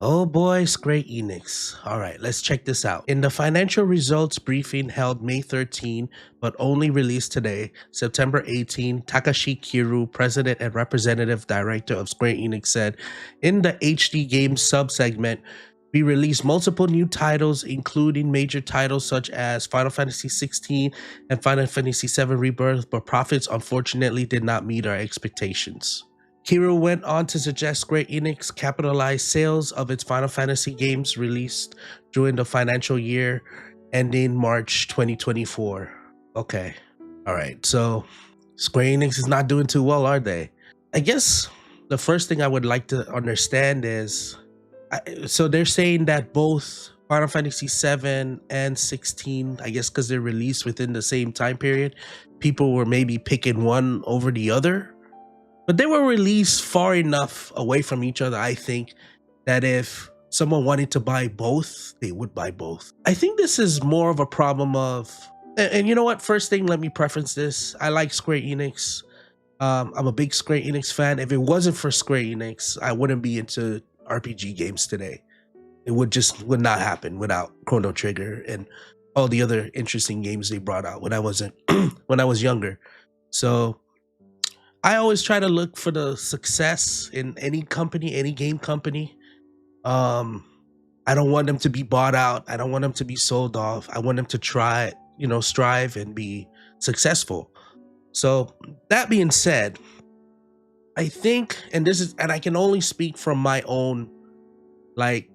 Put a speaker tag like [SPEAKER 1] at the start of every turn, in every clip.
[SPEAKER 1] Oh boy, Square Enix. All right, let's check this out. In the financial results briefing held May 13, but only released today, September 18, Takashi Kiru, president and representative director of Square Enix, said, in the HD Games subsegment, we released multiple new titles, including major titles such as Final Fantasy 16 and Final Fantasy 7 Rebirth, but profits unfortunately did not meet our expectations. Kiro went on to suggest Square Enix capitalize sales of its Final Fantasy games released during the financial year ending March 2024. Okay. All right. So Square Enix is not doing too well, are they? I guess the first thing I would like to understand is so they're saying that both Final Fantasy 7 and 16, I guess because they're released within the same time period, people were maybe picking one over the other, but they were released far enough away from each other, I think, that if someone wanted to buy both, they would buy both. I think this is more of a problem of, and you know what? First thing, let me preference this. I like Square Enix. I'm a big Square Enix fan. If it wasn't for Square Enix, I wouldn't be into RPG games today. It would not happen without Chrono Trigger and all the other interesting games they brought out when I wasn't when I was younger. So I always try to look for the success in any company, any game company. Um, I don't want them to be bought out. I don't want them to be sold off. I want them to try, strive and be successful. So that being said, I think, and I can only speak from my own like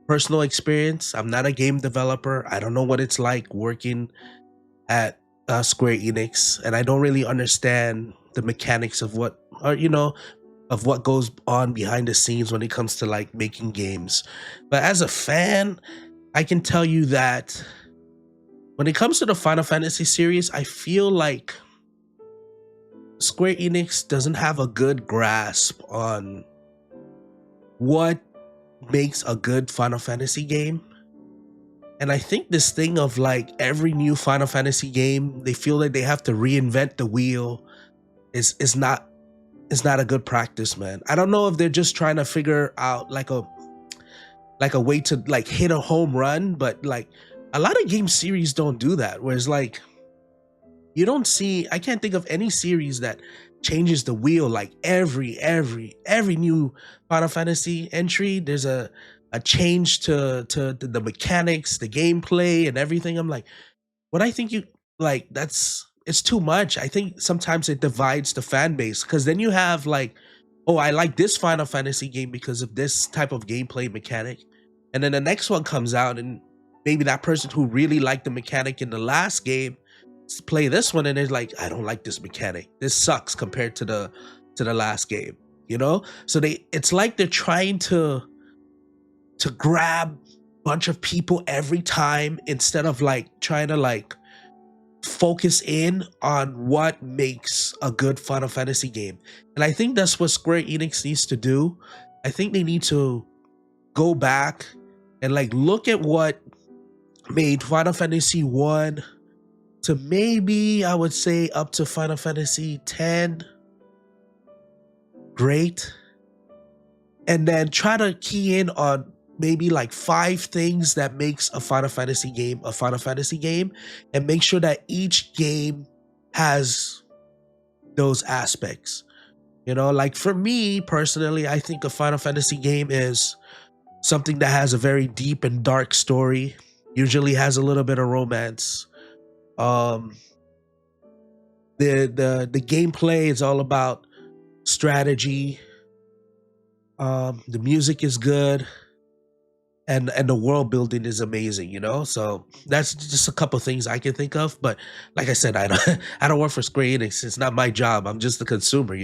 [SPEAKER 1] personal experience. I'm not a game developer. I don't know what it's like working at Square Enix, and I don't really understand the mechanics of of what goes on behind the scenes when it comes to like making games. But as a fan, I can tell you that when it comes to the Final Fantasy series, I feel like Square Enix doesn't have a good grasp on what makes a good Final Fantasy game. And I think this thing of like every new Final Fantasy game, they feel like they have to reinvent the wheel is not a good practice, man. I don't know if they're just trying to figure out like a way to like hit a home run, but like a lot of game series don't do that. Whereas like you don't see, I can't think of any series that changes the wheel like every new Final Fantasy entry. There's a change to the mechanics, the gameplay, and everything. I'm like, what I think you like that's it's too much. I think sometimes it divides the fan base because then you have like, oh, I like this Final Fantasy game because of this type of gameplay mechanic, and then the next one comes out and maybe that person who really liked the mechanic in the last game play this one and they're like, I don't like this mechanic. This sucks compared to the last game. So it's like they're trying to grab a bunch of people every time instead of like trying to like focus in on what makes a good Final Fantasy game. And I think that's what Square Enix needs to do. I think they need to go back and like look at what made Final Fantasy 1 to maybe I would say up to Final Fantasy 10 great, and then try to key in on maybe like 5 things that makes a Final Fantasy game a Final Fantasy game, and make sure that each game has those aspects. Like for me personally, I think a Final Fantasy game is something that has a very deep and dark story, usually has a little bit of romance. um the gameplay is all about strategy. The music is good, and the world building is amazing. So that's just a couple things I can think of. But like I said, I don't I don't work for Square Enix. It's not my job. I'm just the consumer.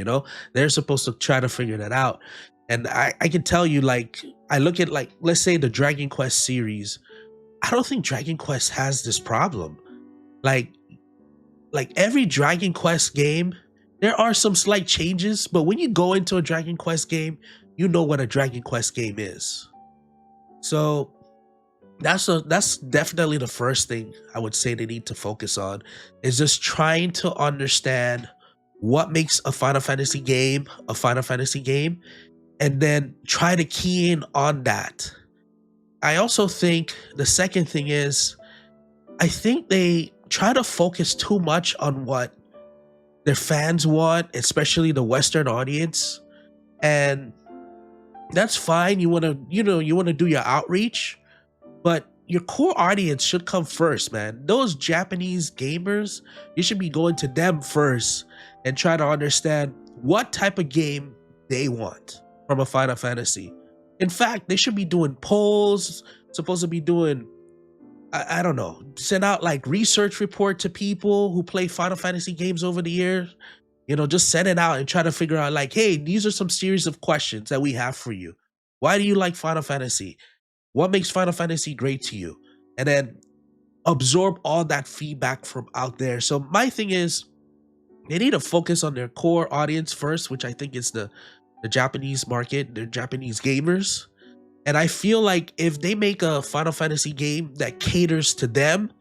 [SPEAKER 1] They're supposed to try to figure that out. And I can tell you, like, I look at, like, let's say the Dragon Quest series. I don't think Dragon Quest has this problem. Like every Dragon Quest game, there are some slight changes, but when you go into a Dragon Quest game, you know what a Dragon Quest game is. So that's definitely the first thing I would say they need to focus on, is just trying to understand what makes a Final Fantasy game a Final Fantasy game, and then try to key in on that. I also think the second thing is I think they try to focus too much on what their fans want, especially the Western audience. And that's fine. You want to, you want to do your outreach, but your core audience should come first, man. Those Japanese gamers, you should be going to them first and try to understand what type of game they want from a Final Fantasy. In fact, they should be doing polls, supposed to be doing, I don't know, send out like research report to people who play Final Fantasy games over the years. Just send it out and try to figure out like, hey, these are some series of questions that we have for you. Why do you like Final Fantasy? What makes Final Fantasy great to you? And then absorb all that feedback from out there. So my thing is they need to focus on their core audience first, which I think is the Japanese market, the Japanese gamers. And I feel like if they make a Final Fantasy game that caters to them,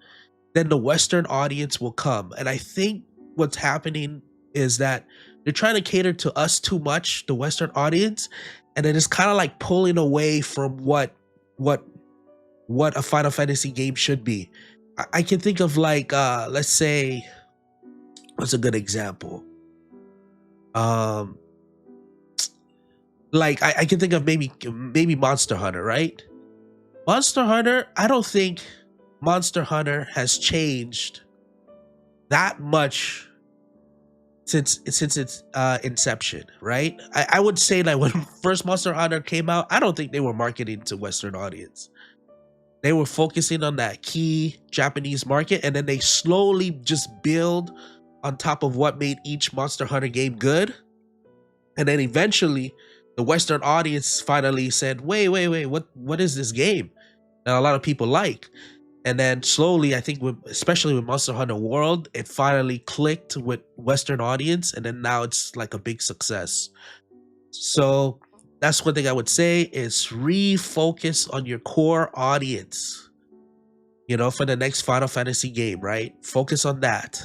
[SPEAKER 1] then the Western audience will come. And I think what's happening is that they're trying to cater to us too much, the Western audience, and then it's kind of like pulling away from what a Final Fantasy game should be. I can think of like let's say, what's a good example? Um like I can think of maybe Monster Hunter, right? Monster Hunter, I don't think Monster Hunter has changed that much since its inception, right? I would say that when first Monster Hunter came out, I don't think they were marketing to Western audience. They were focusing on that key Japanese market, and then they slowly just build on top of what made each Monster Hunter game good. And then eventually the Western audience finally said, wait, what is this game that a lot of people like? And then slowly, I think, especially with Monster Hunter World, it finally clicked with Western audience, and then now it's like a big success. So that's one thing I would say is refocus on your core audience. For the next Final Fantasy game, right? Focus on that.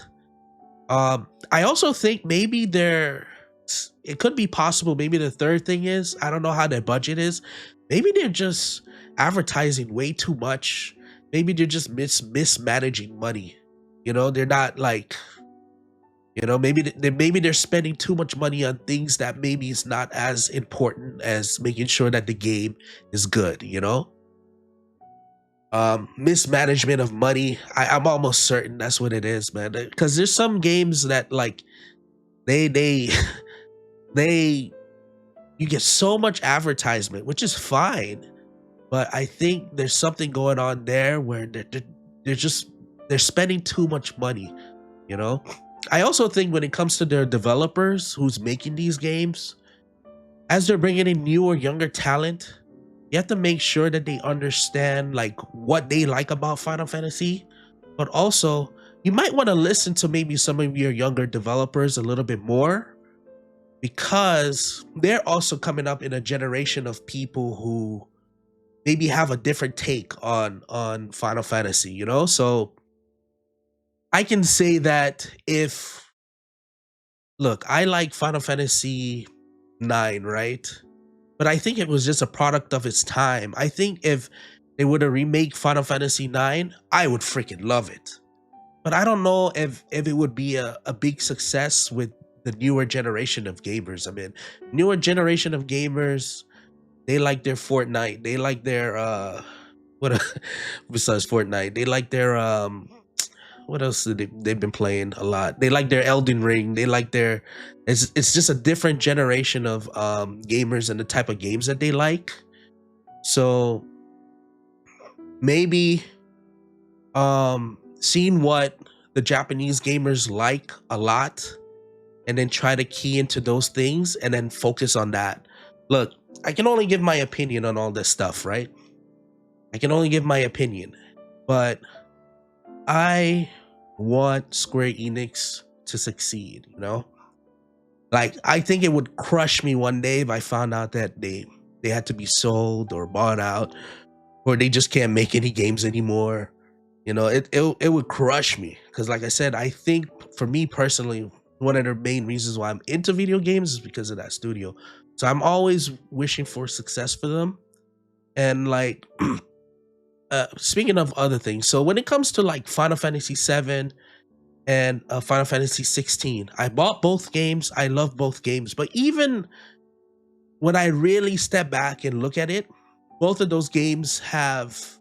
[SPEAKER 1] I also think maybe it could be possible. Maybe the third thing is, I don't know how their budget is. Maybe they're just advertising way too much. Maybe they're just mismanaging money. They're not like, maybe they're spending too much money on things that maybe is not as important as making sure that the game is good. Mismanagement of money. I'm almost certain that's what it is, man. Because there's some games that like they they you get so much advertisement, which is fine, but I think there's something going on there where they're spending too much money. I also think when it comes to their developers who's making these games, as they're bringing in newer, younger talent, you have to make sure that they understand like what they like about Final Fantasy, but also you might want to listen to maybe some of your younger developers a little bit more, because they're also coming up in a generation of people who maybe have a different take on Final Fantasy. So I can say that look, I like Final Fantasy 9, right? But I think it was just a product of its time. I think if they were to remake Final Fantasy 9, I would freaking love it. But I don't know if it would be a big success with the newer generation of gamers. I mean, newer generation of gamers, they like their Fortnite. They like their what besides Fortnite, they like their what else they've been playing a lot. They like their Elden Ring. They like their it's just a different generation of gamers and the type of games that they like. So maybe seeing what the Japanese gamers like a lot and then try to key into those things and then focus on that. Look, I can only give my opinion on all this stuff, right? I can only give my opinion, but I want Square Enix to succeed, Like, I think it would crush me one day if I found out that they had to be sold or bought out, or they just can't make any games anymore. It would crush me, because like I said, I think for me personally, one of the main reasons why I'm into video games is because of that studio. So I'm always wishing for success for them. And like speaking of other things, so when it comes to like Final Fantasy 7 and Final Fantasy 16, I bought both games. I love both games, but even when I really step back and look at it, both of those games have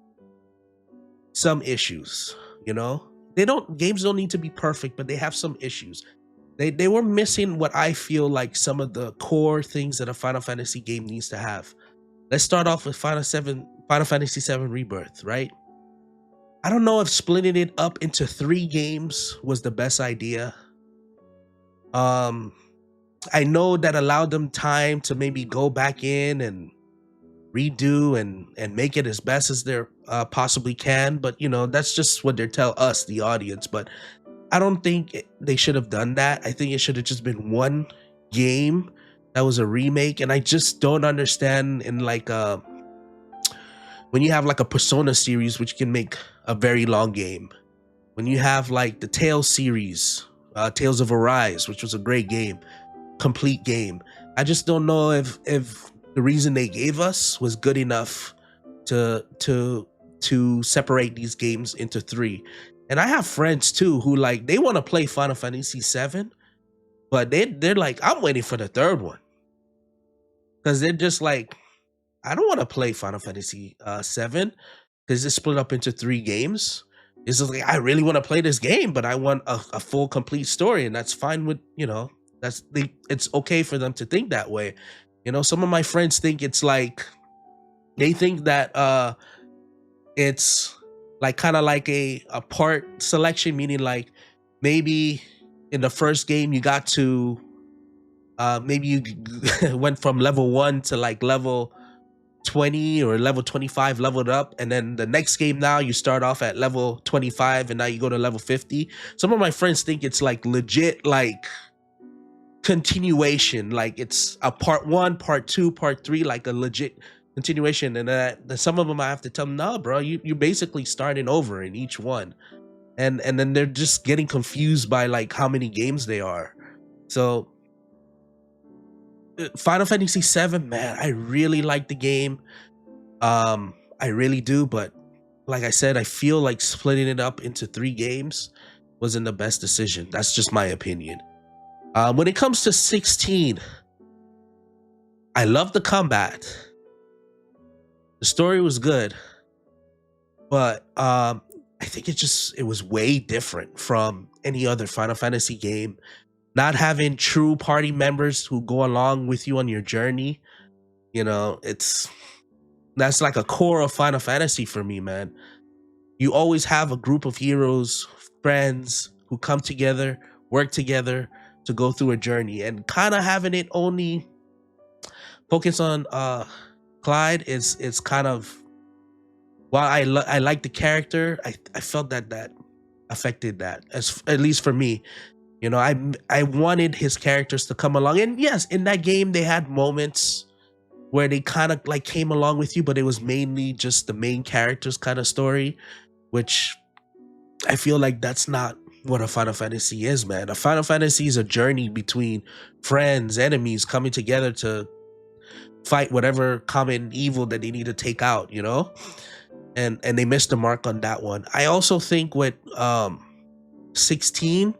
[SPEAKER 1] some issues, you know? They don't games don't need to be perfect, but they have some issues. They were missing what I feel like some of the core things that a Final Fantasy game needs to have. Let's start off with Final Fantasy 7 Rebirth, right? I don't know if splitting it up into 3 games was the best idea. Um I know that allowed them time to maybe go back in and redo and make it as best as they possibly can, but you know, that's just what they tell us, the audience. But I don't think they should have done that. I think it should have just been one game that was a remake. And I just don't understand in like when you have like a Persona series, which can make a very long game. When you have like the Tales series, Tales of Arise, which was a great game, complete game. I just don't know if the reason they gave us was good enough to separate these games into 3. And I have friends too who like they want to play Final Fantasy 7, but they're like, I'm waiting for the 3rd one. Because they're just like, I don't want to play Final Fantasy 7 because it's split up into 3 games. It's just like, I really want to play this game, but I want a full complete story, and that's fine with, you know, it's okay for them to think that way. You know, some of my friends think it's like they think that it's like kind of like a part selection, meaning like maybe in the first game you got to maybe you went from level 1 to like level 20 or level 25, leveled up, and then the next game now you start off at level 25 and now you go to level 50. Some of my friends think it's like legit like continuation, like it's a part 1, part 2, part 3, like a legit continuation. And some of them I have to tell them, no bro, you're basically starting over in each one. And then they're just getting confused by like how many games they are. So Final Fantasy 7, man, I really like the game. I really do, but like I said, I feel like splitting it up into 3 games wasn't the best decision. That's just my opinion. When it comes to 16, I love the combat. The story was good, but I think it was way different from any other Final Fantasy game. Not having true party members who go along with you on your journey, you know, that's like a core of Final Fantasy for me, man. You always have a group of heroes, friends who come together, work together to go through a journey, and kind of having it only focus on Clyde is kind of, while I like the character, I felt that affected that, as at least for me. You know, I wanted his characters to come along, and yes, in that game they had moments where they kind of like came along with you, but it was mainly just the main character's kind of story, which I feel like that's not what a Final Fantasy is, man. A Final Fantasy is a journey between friends, enemies coming together to fight whatever common evil that they need to take out, you know? And they missed the mark on that one. I also think with 16,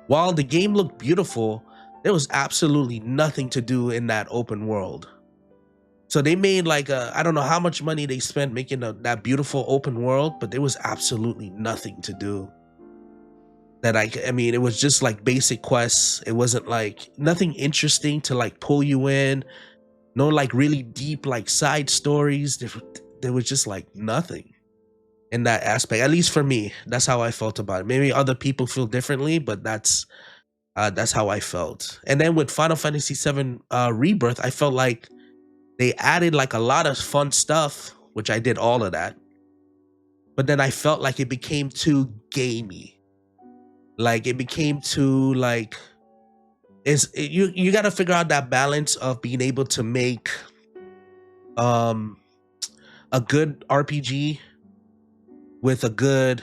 [SPEAKER 1] while the game looked beautiful, there was absolutely nothing to do in that open world. So they made like I don't know how much money they spent making that beautiful open world, but there was absolutely nothing to do. That I mean, it was just like basic quests. It wasn't like nothing interesting to like pull you in. No like really deep like side stories. There was just like nothing in that aspect. At least for me, that's how I felt about it. Maybe other people feel differently, but that's how I felt. And then with Final Fantasy 7 Rebirth, I felt like they added like a lot of fun stuff, which I did all of that. But then I felt like it became too gamey. Like it became too like you got to figure out that balance of being able to make a good RPG with a good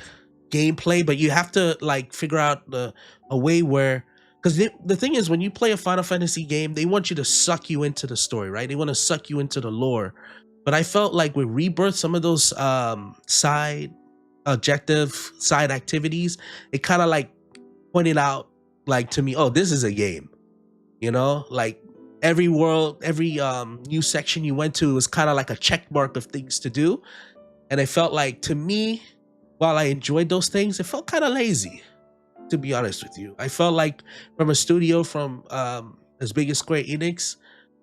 [SPEAKER 1] gameplay, but you have to like figure out a way where because the thing is, when you play a Final Fantasy game, they want you to suck you into the story, right? They want to suck you into the lore. But I felt like with Rebirth, some of those side activities, it kind of like pointed out like to me, oh, this is a game, you know, like every world, every new section you went to was kind of like a check mark of things to do. And it felt like, to me, while I enjoyed those things, it felt kind of lazy, to be honest with you. I felt like from a studio from as big as Square Enix,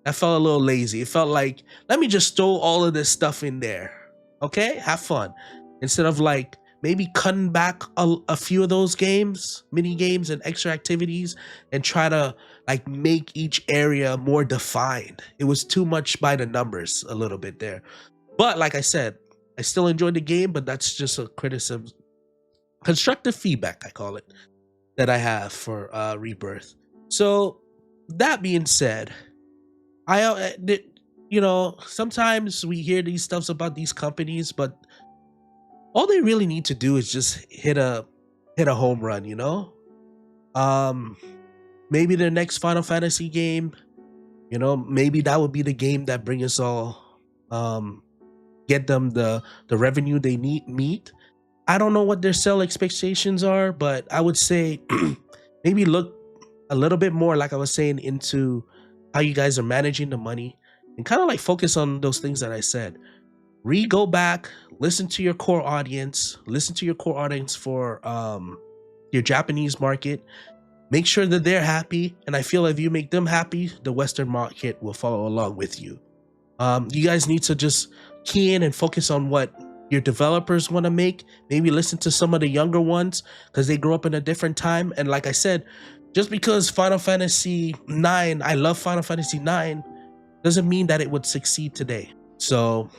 [SPEAKER 1] I felt a little lazy. It felt like, let me just throw all of this stuff in there. Okay, have fun. Instead of like maybe cutting back a few of those games, mini games and extra activities, and try to like make each area more defined. It was too much by the numbers a little bit there. But like I said, I still enjoyed the game, but that's just a criticism, constructive feedback, I call it, that I have for Rebirth. So that being said, you know, sometimes we hear these stuffs about these companies, but all they really need to do is just hit a home run, you know. Maybe the next Final Fantasy game, you know, maybe that would be the game that bring us all, get them the revenue they meet. I don't know what their sell expectations are, but I would say maybe look a little bit more, like I was saying, into how you guys are managing the money, and kind of like focus on those things that I said. Go back, listen to your core audience, for your Japanese market. Make sure that they're happy, and I feel if you make them happy, the Western market will follow along with you. You guys need to just key in and focus on what your developers want to make. Maybe listen to some of the younger ones, because they grew up in a different time. And like I said, just because Final Fantasy 9, I love Final Fantasy 9, doesn't mean that it would succeed today. So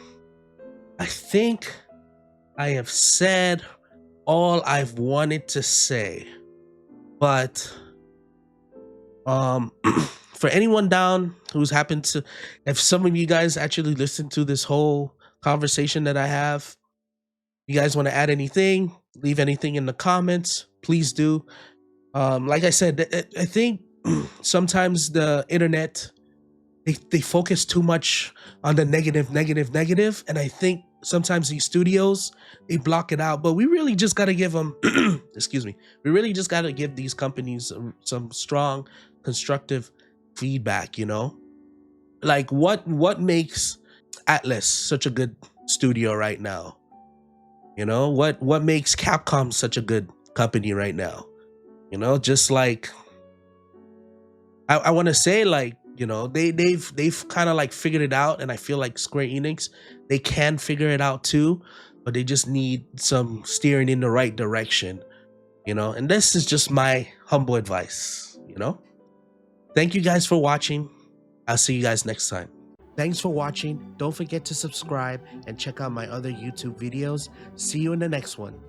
[SPEAKER 1] I think I have said all I've wanted to say. But for anyone down who's happened to, if some of you guys actually listened to this whole conversation that I have, you guys want to add anything, leave anything in the comments, please do. Like I said, I think sometimes the internet, they focus too much on the negative, and I think sometimes these studios, they block it out. But we really just got to give them excuse me, we really just got to give these companies some strong constructive feedback, you know. Like what makes Atlas such a good studio right now? You know, what makes Capcom such a good company right now? You know, just like I want to say, like, you know, they've kind of like figured it out, and I feel like Square Enix, they can figure it out too, but they just need some steering in the right direction, you know. And this is just my humble advice, you know. Thank you guys for watching. I'll see you guys next time. Thanks for watching. Don't forget to subscribe and check out my other YouTube videos. See you in the next one.